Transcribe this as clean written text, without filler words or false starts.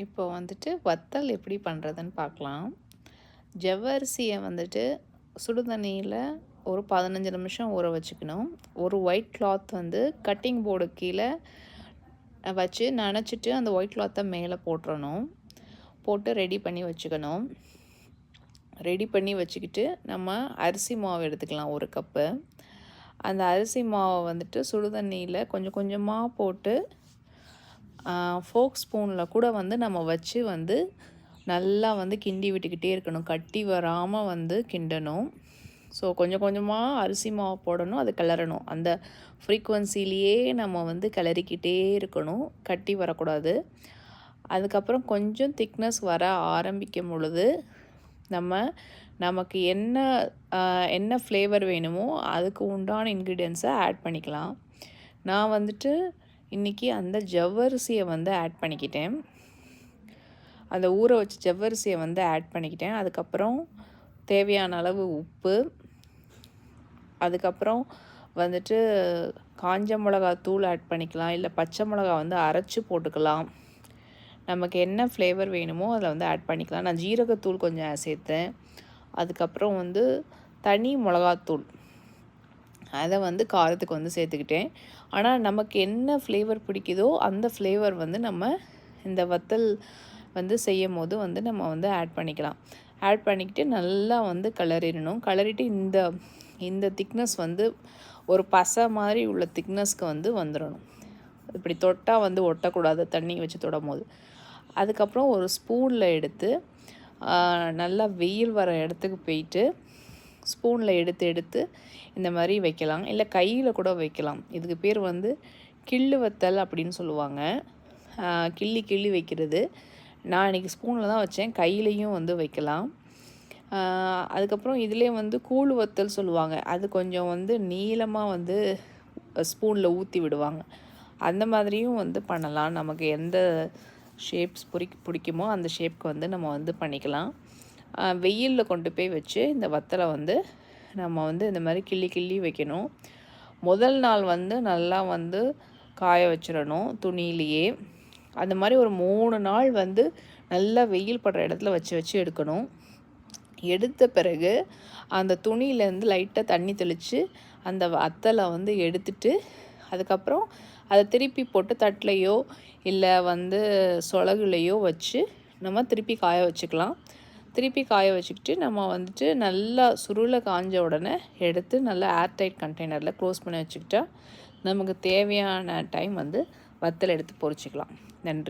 இப்போ வந்துட்டு வத்தல் எப்படி பண்ணுறதுன்னு பார்க்கலாம். ஜவ்வரிசியை வந்துட்டு சுடு தண்ணியில் ஒரு 15 நிமிஷம் ஊற வச்சுக்கணும். ஒரு ஒயிட் கிளாத் வந்து கட்டிங் போர்டு கீழே வச்சு நனைச்சிட்டு அந்த ஒயிட் கிளாத்தை மேலே போட்டுறணும். போட்டு ரெடி பண்ணி வச்சுக்கணும். ரெடி பண்ணி வச்சுக்கிட்டு நம்ம அரிசி மாவு எடுத்துக்கலாம் 1 கப்பு. அந்த அரிசி மாவை வந்துட்டு சுடு தண்ணியில் கொஞ்சம் கொஞ்சமாக போட்டு ஃபோக் ஸ்பூனில் கூட வந்து நம்ம வச்சு வந்து நல்லா வந்து கிண்டி விட்டுக்கிட்டே இருக்கணும். கட்டி வராமல் வந்து கிண்டணும். ஸோ கொஞ்சம் கொஞ்சமாக அரிசி மாவு போடணும், அது கிளறணும். அந்த ஃப்ரீக்குவன்சிலேயே நம்ம வந்து கிளறிக்கிட்டே இருக்கணும், கட்டி வரக்கூடாது. அதுக்கப்புறம் கொஞ்சம் திக்னஸ் வர ஆரம்பிக்கும் பொழுது நமக்கு என்ன ஃப்ளேவர் வேணுமோ அதுக்கு உண்டான இன்க்ரீடியன்ஸை ஆட் பண்ணிக்கலாம். நான் வந்துட்டு இன்றைக்கி அந்த ஜவ்வரிசியை வந்து ஆட் பண்ணிக்கிட்டேன். அந்த ஊற வச்ச ஜவ்வரிசியை வந்து ஆட் பண்ணிக்கிட்டேன். அதுக்கப்புறம் தேவையான அளவு உப்பு, அதுக்கப்புறம் வந்துட்டு காஞ்ச மிளகா தூள் ஆட் பண்ணிக்கலாம், இல்லை பச்சை மிளகா வந்து அரைச்சி போட்டுக்கலாம். நமக்கு என்ன ஃப்ளேவர் வேணுமோ அதில் வந்து ஆட் பண்ணிக்கலாம். நான் ஜீரகத்தூள் கொஞ்சம் சேர்த்தேன். அதுக்கப்புறம் வந்து தனி மிளகாத்தூள் அதை வந்து காரத்துக்கு வந்து சேர்த்துக்கிட்டேன். ஆனால் நமக்கு என்ன ஃப்ளேவர் பிடிக்குதோ அந்த ஃப்ளேவர் வந்து நம்ம இந்த வத்தல் வந்து செய்யும் போது வந்து நம்ம வந்து ஆட் பண்ணிக்கலாம். ஆட் பண்ணிக்கிட்டு நல்லா வந்து கிளறிடணும். கிளறிட்டு இந்த திக்னஸ் வந்து ஒரு பசை மாதிரி உள்ள திக்னஸ்க்கு வந்து வந்துடணும். இப்படி தொட்டால் வந்து ஒட்டக்கூடாது தண்ணி வச்சு தொடும் போது. அதுக்கப்புறம் ஒரு ஸ்பூனில் எடுத்து நல்லா வெயில் வர இடத்துக்கு போயிட்டு ஸ்பூனில் எடுத்து இந்த மாதிரி வைக்கலாம், இல்லை கையில் கூட வைக்கலாம். இதுக்கு பேர் வந்து கிள்ளு வத்தல் அப்படின்னு சொல்லுவாங்க. கிள்ளி வைக்கிறது. நான் இன்றைக்கி ஸ்பூனில் தான் வச்சேன், கையிலையும் வந்து வைக்கலாம். அதுக்கப்புறம் இதிலே வந்து கூழு வத்தல் சொல்லுவாங்க. அது கொஞ்சம் வந்து நீளமாக வந்து ஸ்பூனில் ஊற்றி விடுவாங்க. அந்த மாதிரியும் வந்து பண்ணலாம். நமக்கு எந்த ஷேப்ஸ் பிடிக்குமோ அந்த ஷேப்க்கு வந்து நம்ம வந்து பண்ணிக்கலாம். வெயிலில் கொண்டு போய் வச்சு இந்த வத்தலை வந்து நம்ம வந்து இந்த மாதிரி கிள்ளி வைக்கணும். முதல் நாள் வந்து நல்லா வந்து காய வச்சிடணும் துணியிலேயே. அந்த மாதிரி ஒரு 3 நாள் வந்து நல்லா வெயில் படுற இடத்துல வச்சு எடுக்கணும். எடுத்த பிறகு அந்த துணியிலேருந்து லைட்டாக தண்ணி தெளித்து அந்த வத்தலை வந்து எடுத்துட்டு அதுக்கப்புறம் அதை திருப்பி போட்டு தட்டிலையோ இல்லை வந்து சொலகுலையோ வச்சு நம்ம திருப்பி காய வச்சுக்கலாம். திருப்பி காய வச்சுக்கிட்டு நம்ம வந்துட்டு நல்லா சுருளை காஞ்ச உடனே எடுத்து நல்லா ஏர்டைட் கண்டெய்னரில் க்ளோஸ் பண்ணி வச்சுக்கிட்டா நமக்கு தேவையான டைம் வந்து வத்தல் எடுத்து பொரிச்சிக்கலாம். நன்றி.